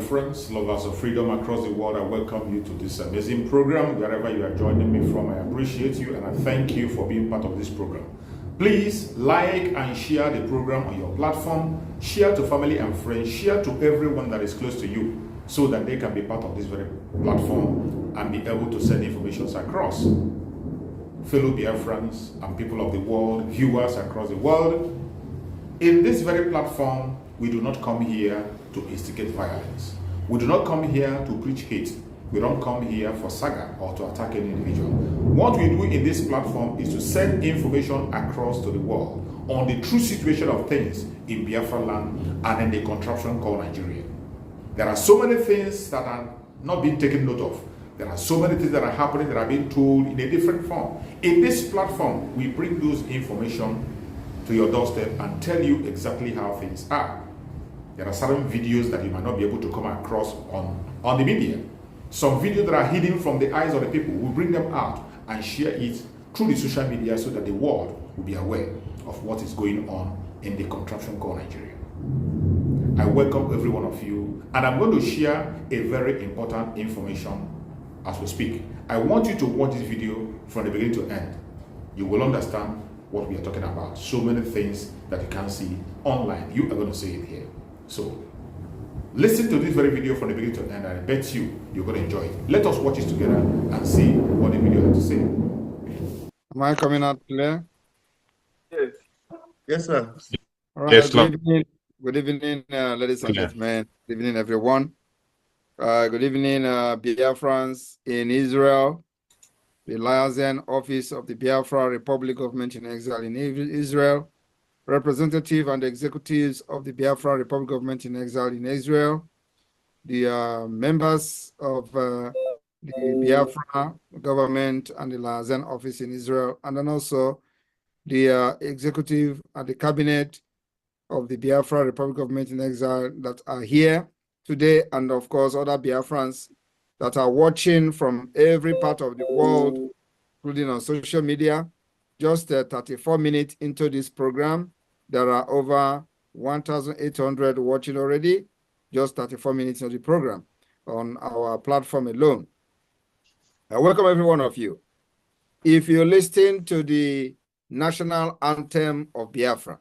friends, lovers of freedom across the world. I welcome you to this amazing program. Wherever you are joining me from, I appreciate you and I thank you for being part of this program. Please like and share the program on your platform. Share to family and friends. Share to everyone that is close to you so that they can be part of this very platform and be able to send information across. Fellow Biafrans and people of the world, viewers across the world, in this very platform, we do not come here to instigate violence. We do not come here to preach hate. We don't come here for saga or to attack any individual. What we do in this platform is to send information across to the world on the true situation of things in Biafra land and in the contraption called Nigeria. There are so many things that are not being taken note of. There are so many things that are happening that are being told in a different form. In this platform, we bring those information to your doorstep and tell you exactly how things are. There are certain videos that you might not be able to come across on the media. Some videos that are hidden from the eyes of the people, we bring them out and share it through the social media so that the world will be aware of what is going on in the contraption called Nigeria. I welcome every one of you, and I'm going to share a very important information as we speak. I want you to watch this video from the beginning to end. You will understand what we are talking about. So many things that you can't see online. You are going to see it here. So listen to this very video from the beginning to end, and I bet you're going to enjoy it. Let us watch it together and see what the video has to say. Am I coming out clear? Yes. Yes, sir. All right. Yes, good evening, ladies and gentlemen. Good evening, everyone. Good evening, Biafrans in Israel, the liaison office of the Biafra Republic Government in Exile in Israel, representative and executives of the Biafra Republic Government in Exile in Israel, the members of the Biafra government and the liaison office in Israel, and then also the executive and the cabinet of the Biafra Republic Government in Exile that are here today, and of course other Biafrans that are watching from every part of the world, including on social media. Just 34 minutes into this program, there are over 1,800 watching already, just 34 minutes into the program on our platform alone. I welcome every one of you. If you listen to the national anthem of Biafra,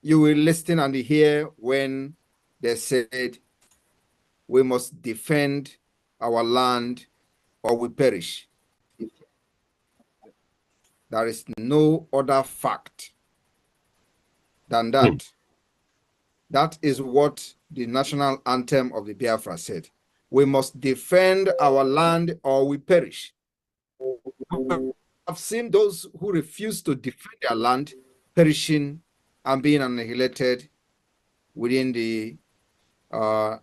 you will listen and hear when they said, we must defend our land or we perish. There is no other fact than that. That is what the national anthem of the Biafra said. We must defend our land or we perish. I've seen those who refuse to defend their land perishing and being annihilated within the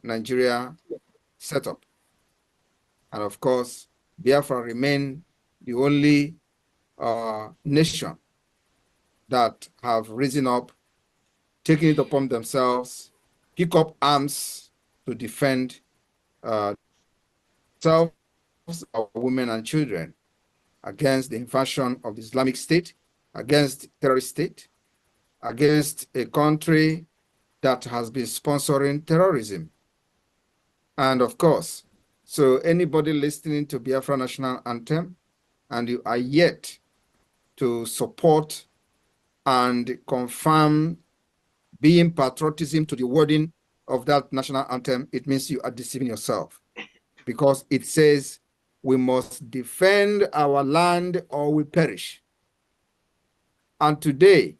Nigeria setup. And of course, Biafra remain the only nation that have risen up, taken it upon themselves, pick up arms to defend themselves, our women and children against the invasion of the Islamic State, against terrorist state, against a country that has been sponsoring terrorism. And of course, so anybody listening to Biafra National Anthem and you are yet to support and confirm being patriotism to the wording of that national anthem, it means you are deceiving yourself, because it says we must defend our land or we perish. And today,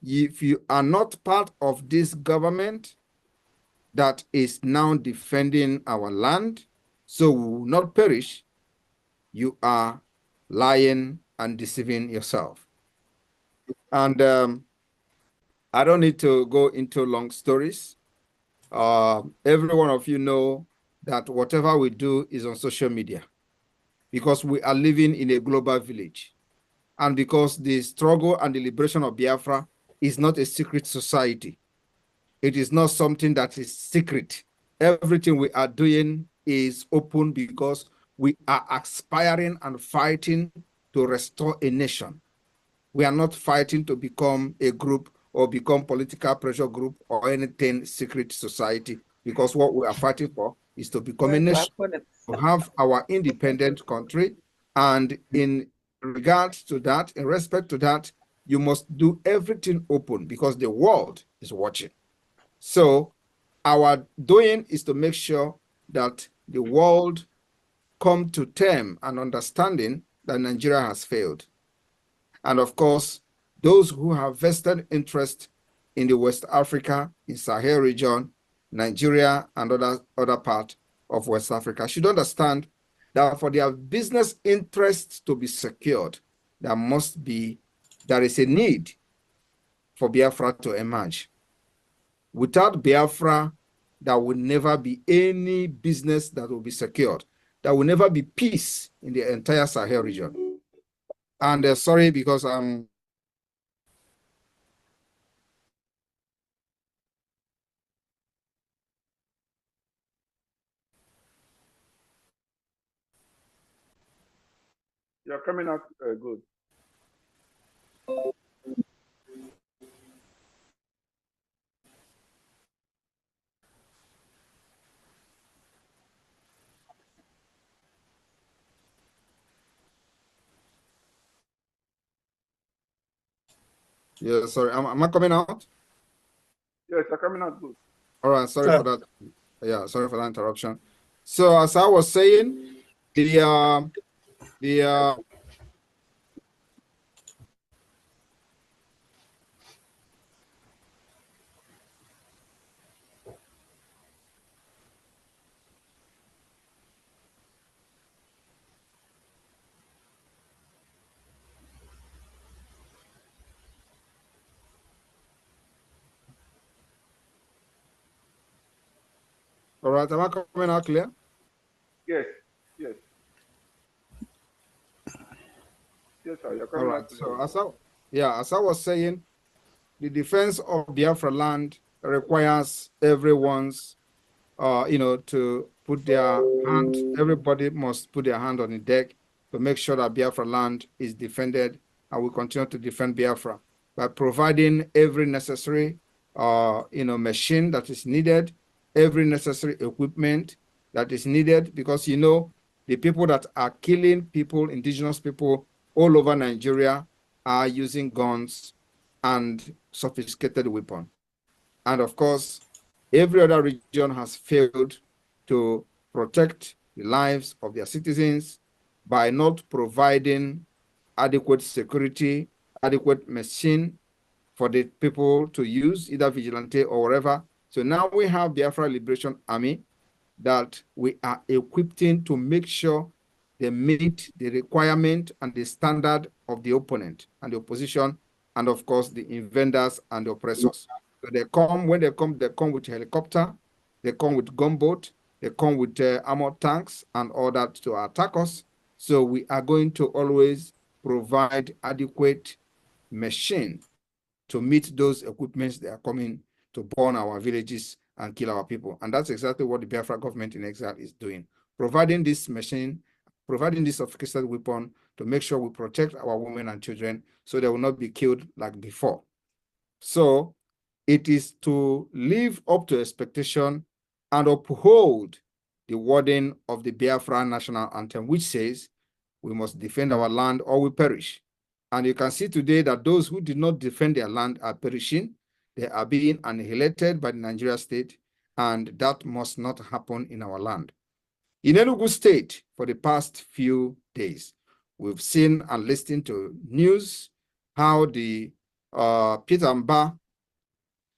if you are not part of this government that is now defending our land, so we will not perish, you are lying and deceiving yourself. And I don't need to go into long stories. Every one of you know that whatever we do is on social media, because we are living in a global village, and because the struggle and the liberation of Biafra is not a secret society. It is not something that is secret. Everything we are doing is open, because we are aspiring and fighting to restore a nation. We are not fighting to become a group or become political pressure group or anything secret society, because what we are fighting for is to become a nation, to have our independent country. And in regards to that, in respect to that, you must do everything open because the world is watching. So our doing is to make sure that the world come to term and understanding that Nigeria has failed. And of course, those who have vested interest in the West Africa, in Sahel region, Nigeria, and other part of West Africa should understand that for their business interests to be secured, there is a need for Biafra to emerge. Without Biafra, there will never be any business that will be secured. There will never be peace in the entire Sahel region. And sorry, because I'm You're coming out good. Yeah, sorry. Am I coming out? Yes, you're coming out good. All right, sorry for that. Yeah, sorry for that interruption. So as I was saying, all right, am I coming out clear? Yes, yes. Yes, sir, you're coming out clear. So as I was saying, the defense of Biafra land requires everyone's to put their hand, everybody must put their hand on the deck to make sure that Biafra land is defended, and we continue to defend Biafra by providing every necessary, machine that is needed, every necessary equipment that is needed, because, the people that are killing people, indigenous people all over Nigeria are using guns and sophisticated weapons. And of course, every other region has failed to protect the lives of their citizens by not providing adequate security, adequate machine for the people to use, either vigilante or whatever. So now we have Biafra Liberation Army that we are equipping to make sure they meet the requirement and the standard of the opponent and the opposition, and of course the invaders and the oppressors. So when they come with helicopter, they come with gunboat, they come with armored tanks and all that to attack us. So we are going to always provide adequate machine to meet those equipments that are coming to burn our villages and kill our people. And that's exactly what the Biafra government in exile is doing, providing this machine, providing this sophisticated weapon to make sure we protect our women and children so they will not be killed like before. So it is to live up to expectation and uphold the wording of the Biafra national anthem, which says we must defend our land or we perish. And you can see today that those who did not defend their land are perishing. They are being annihilated by the Nigeria state, and that must not happen in our land. In Enugu State, for the past few days, we've seen and listened to news how the Peter Mba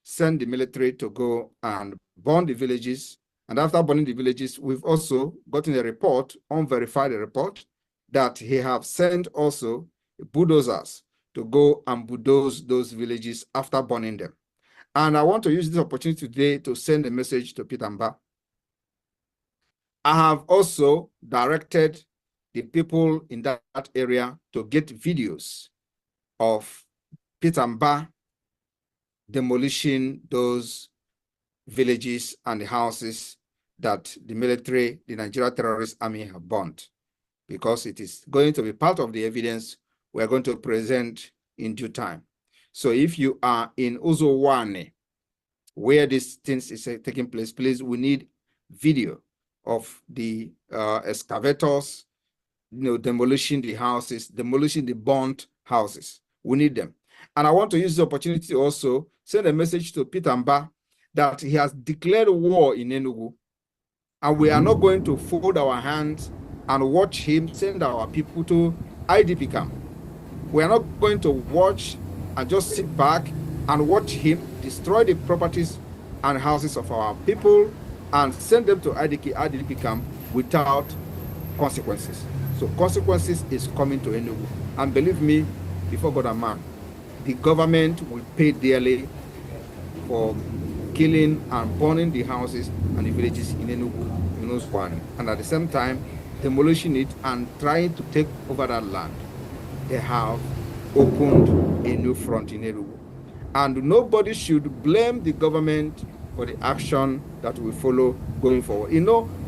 sent the military to go and burn the villages. And after burning the villages, we've also gotten a report, unverified report, that he have sent also bulldozers to go and bulldoze those villages after burning them. And I want to use this opportunity today to send a message to Peter Mba. I have also directed the people in that area to get videos of Peter Mba demolishing those villages and the houses that the military, the Nigeria terrorist army have burnt, because it is going to be part of the evidence we're going to present in due time. So if you are in Uzowane, where these things is taking place, please, we need video of the excavators, demolishing the houses, demolishing the burnt houses. We need them. And I want to use the opportunity to also send a message to Peter Mba that he has declared war in Enugu, and we are not going to fold our hands and watch him send our people to IDP camp. We are not going to watch and just sit back and watch him destroy the properties and houses of our people and send them to IDP camp without consequences. So consequences is coming to Enugu. And believe me, before God and man, the government will pay dearly for killing and burning the houses and the villages in Enugu, in Uzowane, and at the same time, demolishing it and trying to take over that land. They have opened a new front in Enugu. And nobody should blame the government for the action that we follow going forward.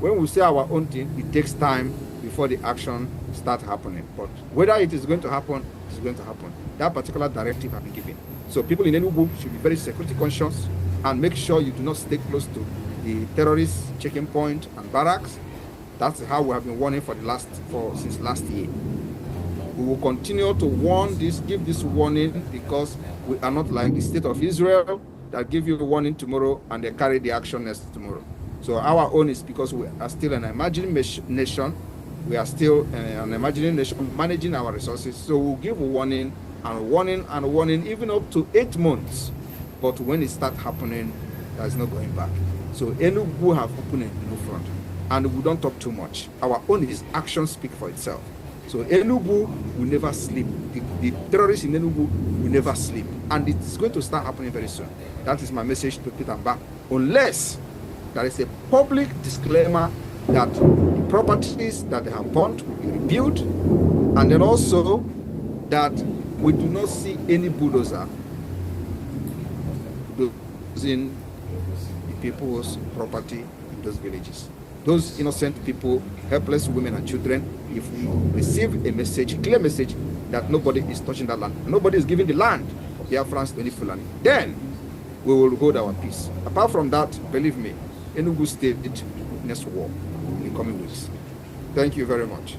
When we say our own thing, it takes time before the action starts happening. But whether it is going to happen, it's going to happen. That particular directive has been given. So people in Enugu should be very security conscious and make sure you do not stay close to the terrorist checking point and barracks. That's how we have been warning since last year. We will continue to give this warning, because we are not like the state of Israel that give you a warning tomorrow and they carry the action next tomorrow. So our own is because we are still an imagining nation. We are still an imagining nation managing our resources. So we'll give a warning and warning and warning, even up to 8 months. But when it starts happening, there's no going back. So Enugu have opened a new front, and we don't talk too much. Our own is action speak for itself. So Enugu will never sleep. The terrorists in Enugu will never sleep. And it's going to start happening very soon. That is my message to Peter Mba. Unless there is a public disclaimer that the properties that they have burnt will be rebuilt, and then also that we do not see any bulldozer using the people's property in those villages. Those innocent people, helpless women and children, if we receive a message, clear message, that nobody is touching that land, nobody is giving the land of Biafrans to any Fulani, then we will hold our peace. Apart from that, believe me, Enugu State witness war in the coming weeks. Thank you very much.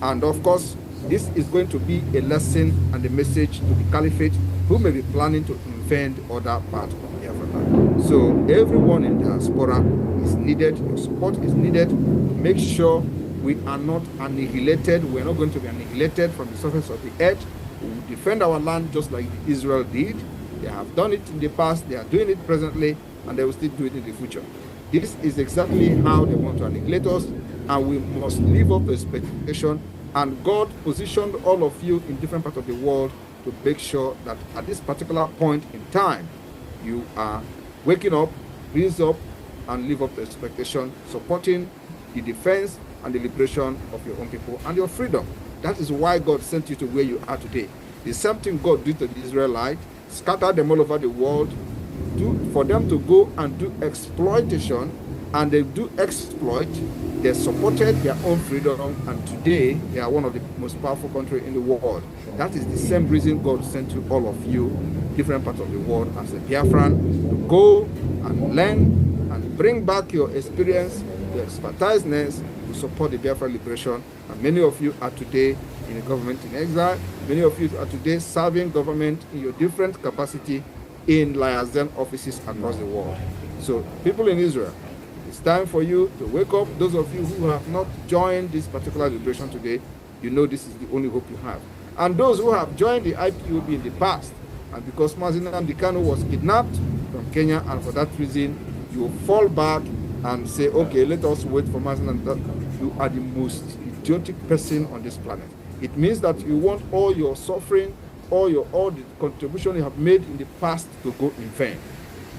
And of course, this is going to be a lesson and a message to the caliphate who may be planning to invade other parts of Biafra land. So everyone in diaspora is needed, your support is needed. Make sure we are not annihilated. We are not going to be annihilated from the surface of the earth. We will defend our land just like Israel did. They have done it in the past, they are doing it presently, and they will still do it in the future. This is exactly how they want to annihilate us, and we must live up to expectation. And God positioned all of you in different parts of the world to make sure that at this particular point in time, you are waking up, raise up, and live up to expectation, supporting the defense and the liberation of your own people and your freedom. That is why God sent you to where you are today. The same thing God did to the Israelites, scatter them all over the world, for them to go and do exploitation, and they do exploit. They supported their own freedom, and today they are one of the most powerful countries in the world. That is the same reason God sent to all of you, different parts of the world, as a Biafran, to go and learn and bring back your experience, your expertiseness to support the Biafran liberation. And many of you are today in a government in exile. Many of you are today serving government in your different capacity in liaison offices across the world. So people in Israel, it's time for you to wake up. Those of you who have not joined this particular liberation today, you know this is the only hope you have. And those who have joined the IPOB in the past, and because Mazi Nnamdi Kanu was kidnapped from Kenya, and for that reason, you fall back and say, okay, let us wait for Mazi Nnamdi. You are the most idiotic person on this planet. It means that you want all your suffering, all the contribution you have made in the past to go in vain.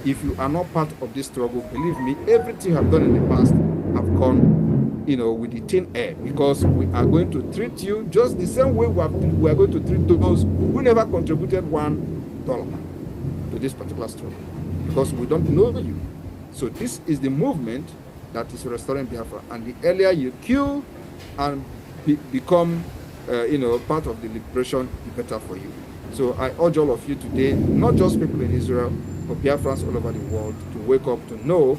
If you are not part of this struggle, believe me, everything you have done in the past have gone, with the thin air, because we are going to treat you just the same way we are going to treat those who never contributed $1 to this particular struggle, because we don't know you. So this is the movement that is restoring Biafra, and the earlier you queue and become part of the liberation, the better for you. So I urge all of you today, not just people in Israel, but Biafrans all over the world, to wake up to know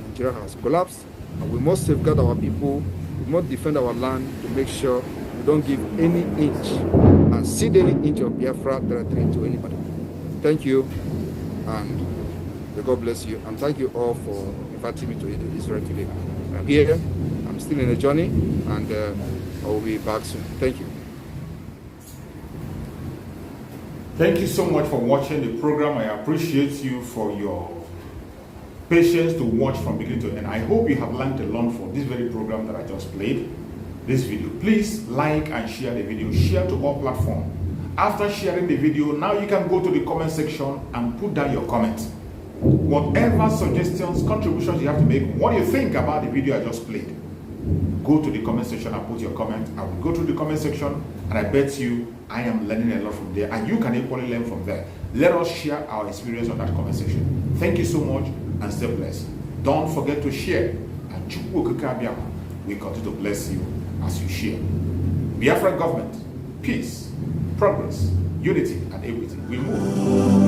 Nigeria has collapsed, and we must safeguard our people, we must defend our land to make sure we don't give any inch and cede any inch of Biafra territory to anybody. Thank you, and may God bless you, and thank you all for inviting me to Israel today. I'm here, I'm still in a journey, and I will be back soon. Thank you. Thank you so much for watching the program. I appreciate you for your patience to watch from beginning to end. I hope you have learned a lot from this very program that I just played, this video. Please like and share the video. Share to all platforms. After sharing the video, now you can go to the comment section and put down your comments. Whatever suggestions, contributions you have to make, what do you think about the video I just played? Go to the comment section and put your comment. I will go to the comment section, and I bet you I am learning a lot from there, and you can equally learn from there. Let us share our experience on that comment section. Thank you so much, and stay blessed. Don't forget to share, and we continue to bless you as you share. Biafra government, peace, progress, unity, and equity. We move.